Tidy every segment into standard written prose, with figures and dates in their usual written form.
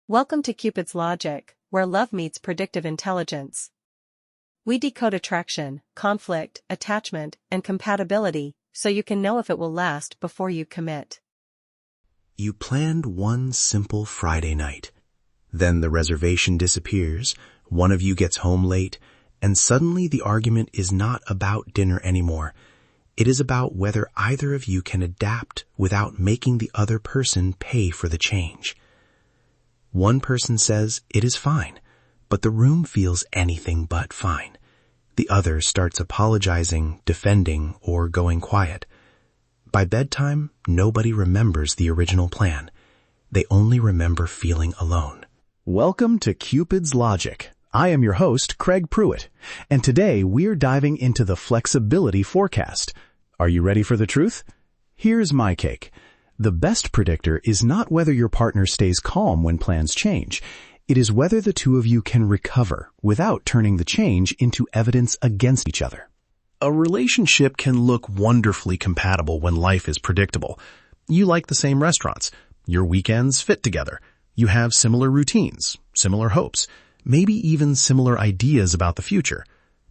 Welcome to Cupid's Logic, where love meets predictive intelligence. We decode attraction, conflict, attachment, and compatibility, so you can know if it will last before you commit. You planned one simple Friday night. Then the reservation disappears, one of you gets home late, and suddenly the argument is not about dinner anymore. It is about whether either of you can adapt without making the other person pay for the change. One person says it is fine, but the room feels anything but fine. The other starts apologizing, defending, or going quiet. By bedtime, nobody remembers the original plan. They only remember feeling alone. Welcome to Cupid's Logic. I am your host, Craig Pruitt, and today we're diving into the flexibility forecast. Are you ready for the truth? Here's my cake. The best predictor is not whether your partner stays calm when plans change. It is whether the two of you can recover without turning the change into evidence against each other. A relationship can look wonderfully compatible when life is predictable. You like the same restaurants. Your weekends fit together. You have similar routines, similar hopes, maybe even similar ideas about the future.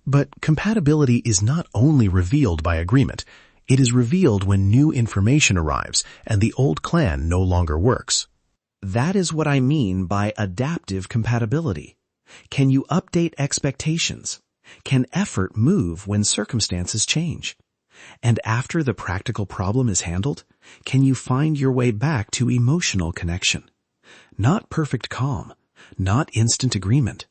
But compatibility is not only revealed by agreement. It is revealed when new information arrives and the old plan no longer works. That is what I mean by adaptive compatibility. Can you update expectations? Can effort move when circumstances change? And after the practical problem is handled, can you find your way back to emotional connection? Not perfect calm, not instant agreement,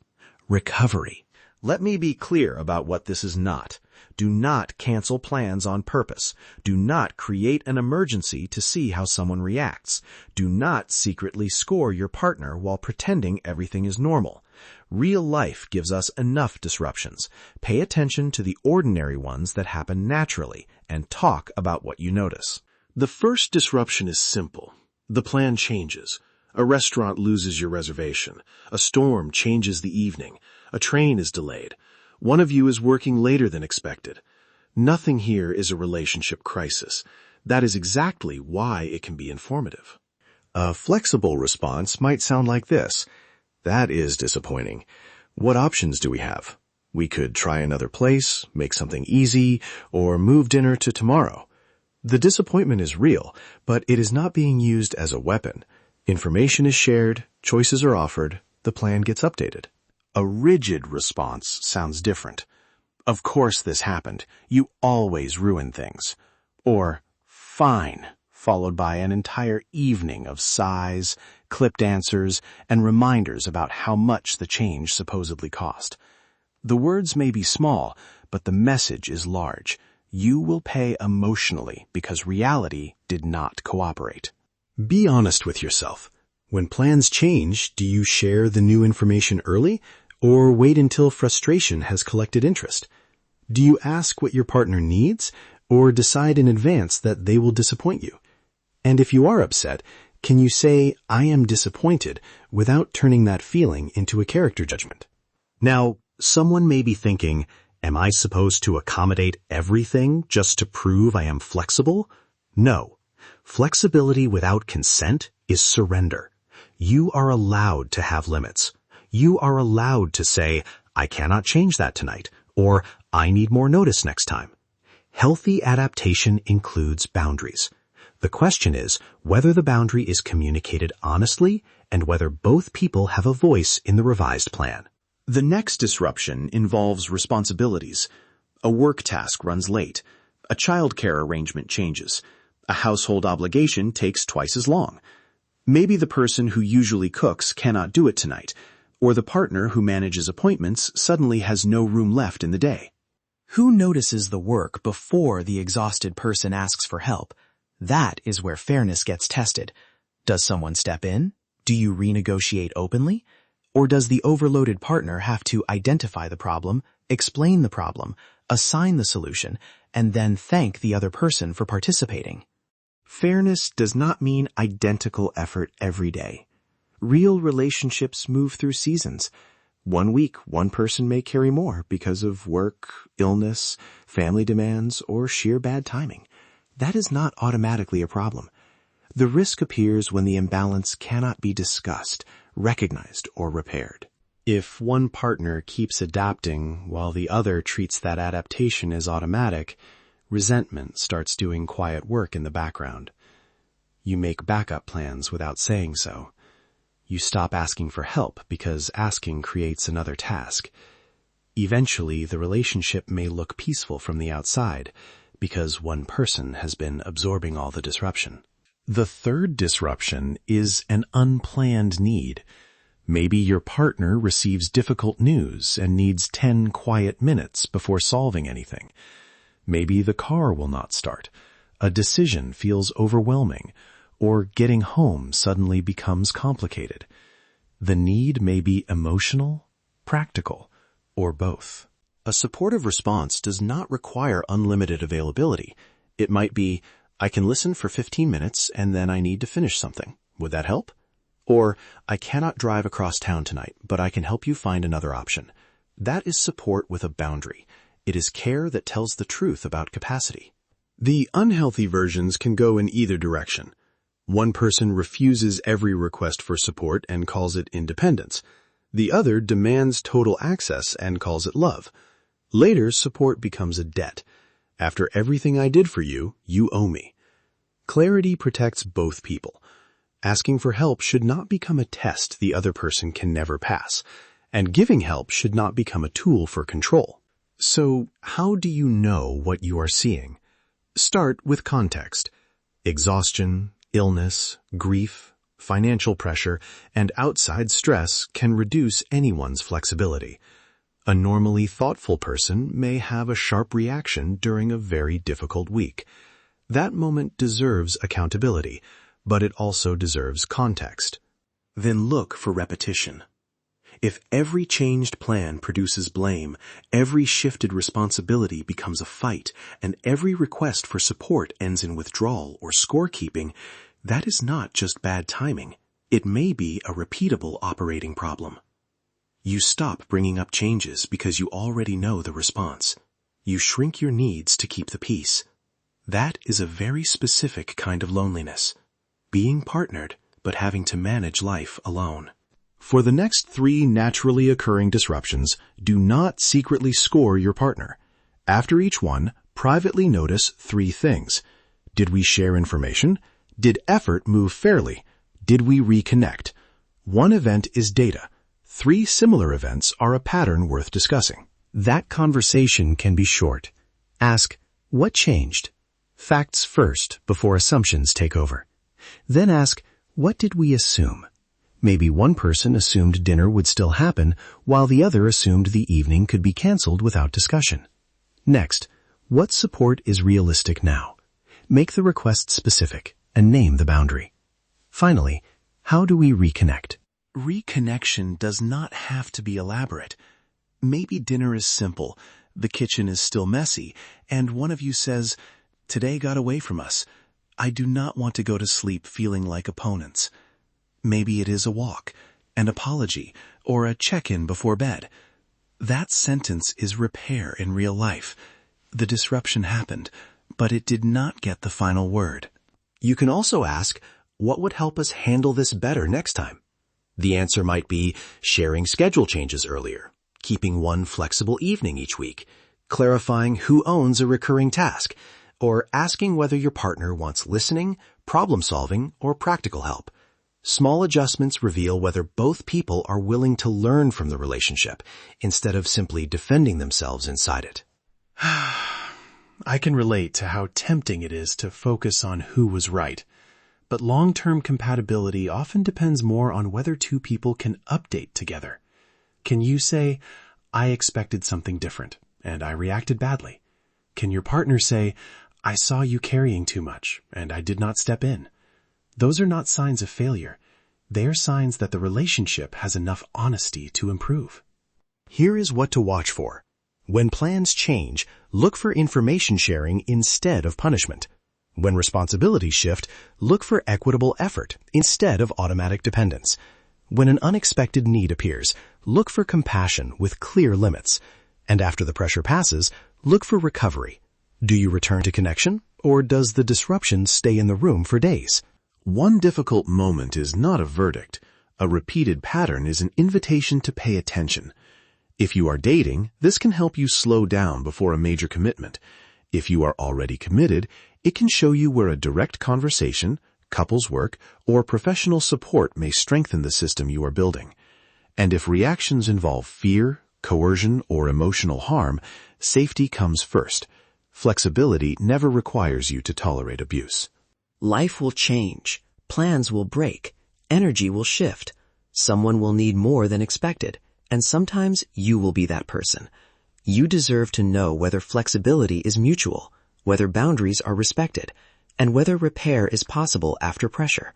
recovery. Let me be clear about what this is not. Do not cancel plans on purpose. Do not create an emergency to see how someone reacts. Do not secretly score your partner while pretending everything is normal. Real life gives us enough disruptions. Pay attention to the ordinary ones that happen naturally and talk about what you notice. The first disruption is simple. The plan changes. A restaurant loses your reservation. A storm changes the evening. A train is delayed. One of you is working later than expected. Nothing here is a relationship crisis. That is exactly why it can be informative. A flexible response might sound like this. That is disappointing. What options do we have? We could try another place, make something easy, or move dinner to tomorrow. The disappointment is real, but it is not being used as a weapon. Information is shared, choices are offered, the plan gets updated. A rigid response sounds different. Of course this happened. You always ruin things. Or, fine, followed by an entire evening of sighs, clipped answers, and reminders about how much the change supposedly cost. The words may be small, but the message is large. You will pay emotionally because reality did not cooperate. Be honest with yourself. When plans change, do you share the new information early, or wait until frustration has collected interest? Do you ask what your partner needs, or decide in advance that they will disappoint you? And if you are upset, can you say, "I am disappointed," without turning that feeling into a character judgment? Now, someone may be thinking, am I supposed to accommodate everything just to prove I am flexible? No. Flexibility without consent is surrender. You are allowed to have limits. You are allowed to say, "I cannot change that tonight," or "I need more notice next time." Healthy adaptation includes boundaries. The question is whether the boundary is communicated honestly and whether both people have a voice in the revised plan. The next disruption involves responsibilities. A work task runs late. A childcare arrangement changes. A household obligation takes twice as long. Maybe the person who usually cooks cannot do it tonight, or the partner who manages appointments suddenly has no room left in the day. Who notices the work before the exhausted person asks for help? That is where fairness gets tested. Does someone step in? Do you renegotiate openly? Or does the overloaded partner have to identify the problem, explain the problem, assign the solution, and then thank the other person for participating? Fairness does not mean identical effort every day. Real relationships move through seasons. One week, one person may carry more because of work, illness, family demands, or sheer bad timing. That is not automatically a problem. The risk appears when the imbalance cannot be discussed, recognized, or repaired. If one partner keeps adapting while the other treats that adaptation as automatic, resentment starts doing quiet work in the background. You make backup plans without saying so. You stop asking for help because asking creates another task. Eventually, the relationship may look peaceful from the outside because one person has been absorbing all the disruption. The third disruption is an unplanned need. Maybe your partner receives difficult news and needs 10 quiet minutes before solving anything. Maybe the car will not start. A decision feels overwhelming, or getting home suddenly becomes complicated. The need may be emotional, practical, or both. A supportive response does not require unlimited availability. It might be, I can listen for 15 minutes and then I need to finish something. Would that help? Or, I cannot drive across town tonight, but I can help you find another option. That is support with a boundary. It is care that tells the truth about capacity. The unhealthy versions can go in either direction. One person refuses every request for support and calls it independence. The other demands total access and calls it love. Later, support becomes a debt. After everything I did for you, you owe me. Clarity protects both people. Asking for help should not become a test the other person can never pass, and giving help should not become a tool for control. So, how do you know what you are seeing? Start with context. Exhaustion, illness, grief, financial pressure, and outside stress can reduce anyone's flexibility. A normally thoughtful person may have a sharp reaction during a very difficult week. That moment deserves accountability, but it also deserves context. Then look for repetition. If every changed plan produces blame, every shifted responsibility becomes a fight, and every request for support ends in withdrawal or scorekeeping, that is not just bad timing. It may be a repeatable operating problem. You stop bringing up changes because you already know the response. You shrink your needs to keep the peace. That is a very specific kind of loneliness. Being partnered, but having to manage life alone. For the next 3 naturally occurring disruptions, do not secretly score your partner. After each one, privately notice 3 things. Did we share information? Did effort move fairly? Did we reconnect? One event is data. 3 similar events are a pattern worth discussing. That conversation can be short. Ask, what changed? Facts first before assumptions take over. Then ask, what did we assume? Maybe one person assumed dinner would still happen, while the other assumed the evening could be canceled without discussion. Next, what support is realistic now? Make the request specific and name the boundary. Finally, how do we reconnect? Reconnection does not have to be elaborate. Maybe dinner is simple, the kitchen is still messy, and one of you says, "Today got away from us. I do not want to go to sleep feeling like opponents." Maybe it is a walk, an apology, or a check-in before bed. That sentence is repair in real life. The disruption happened, but it did not get the final word. You can also ask, what would help us handle this better next time? The answer might be sharing schedule changes earlier, keeping one flexible evening each week, clarifying who owns a recurring task, or asking whether your partner wants listening, problem-solving, or practical help. Small adjustments reveal whether both people are willing to learn from the relationship instead of simply defending themselves inside it. I can relate to how tempting it is to focus on who was right. But long-term compatibility often depends more on whether 2 people can update together. Can you say, I expected something different, and I reacted badly? Can your partner say, I saw you carrying too much, and I did not step in? Those are not signs of failure. They are signs that the relationship has enough honesty to improve. Here is what to watch for. When plans change, look for information sharing instead of punishment. When responsibilities shift, look for equitable effort instead of automatic dependence. When an unexpected need appears, look for compassion with clear limits. And after the pressure passes, look for recovery. Do you return to connection, or does the disruption stay in the room for days? One difficult moment is not a verdict. A repeated pattern is an invitation to pay attention. If you are dating, this can help you slow down before a major commitment. If you are already committed, it can show you where a direct conversation, couples work, or professional support may strengthen the system you are building. And if reactions involve fear, coercion, or emotional harm, safety comes first. Flexibility never requires you to tolerate abuse. Life will change. Plans will break. Energy will shift. Someone will need more than expected. And sometimes you will be that person. You deserve to know whether flexibility is mutual, whether boundaries are respected, and whether repair is possible after pressure.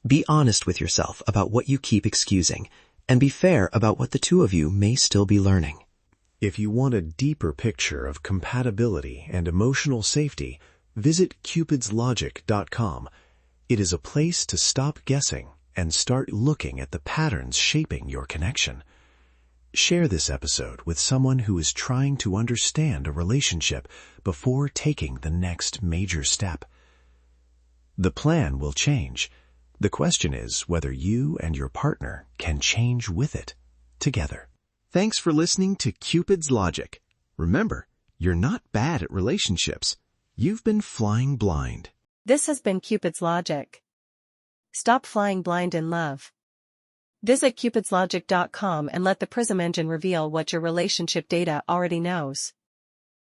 Be honest with yourself about what you keep excusing, and be fair about what the two of you may still be learning. If you want a deeper picture of compatibility and emotional safety, visit cupidslogic.com. It is a place to stop guessing and start looking at the patterns shaping your connection. Share this episode with someone who is trying to understand a relationship before taking the next major step. The plan will change. The question is whether you and your partner can change with it together. Thanks for listening to Cupid's Logic. Remember, you're not bad at relationships. You've been flying blind. This has been Cupid's Logic. Stop flying blind in love. Visit cupidslogic.com and let the Prism engine reveal what your relationship data already knows.